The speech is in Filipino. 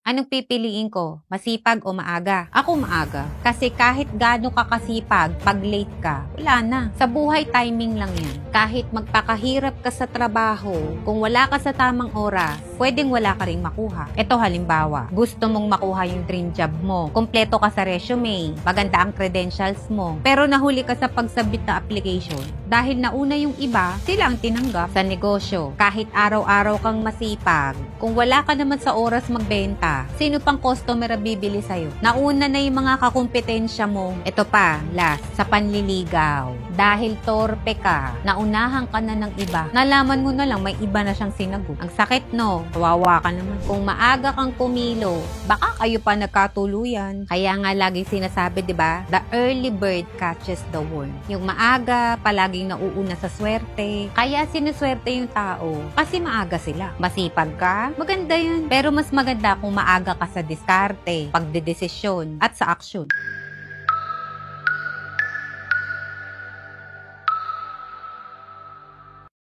Anong pipiliin ko? Masipag o maaga? Ako maaga. Kasi kahit gaano ka kasipag, pag late ka, wala na. Sa buhay, timing lang yan. Kahit magpakahirap ka sa trabaho, kung wala ka sa tamang oras, pwedeng wala ka ring makuha. Ito halimbawa, gusto mong makuha yung dream job mo. Kompleto ka sa resume, maganda ang credentials mo, pero nahuli ka sa pagsubmit na application. Dahil nauna yung iba, sila ang tinanggap. Sa negosyo, kahit araw-araw kang masipag, kung wala ka naman sa oras magbenta, sino pang customer ang bibili sa'yo? Nauna na yung mga kakumpetensya mo. Ito pa, last, sa panliligaw. Dahil torpe ka, naunahan ka na ng iba, nalaman mo na lang may iba na siyang sinagot. Ang sakit no, kawawa ka naman. Kung maaga kang kumilo, baka kayo pa nagkatuluyan. Kaya nga laging sinasabi, di ba? The early bird catches the worm. Yung maaga, palaging nauuna sa swerte. Kaya sinuswerte yung tao kasi maaga sila. Masipag ka, maganda yan. Pero mas maganda kung maaga ka sa diskarte, pagdedesisyon, at sa aksyon.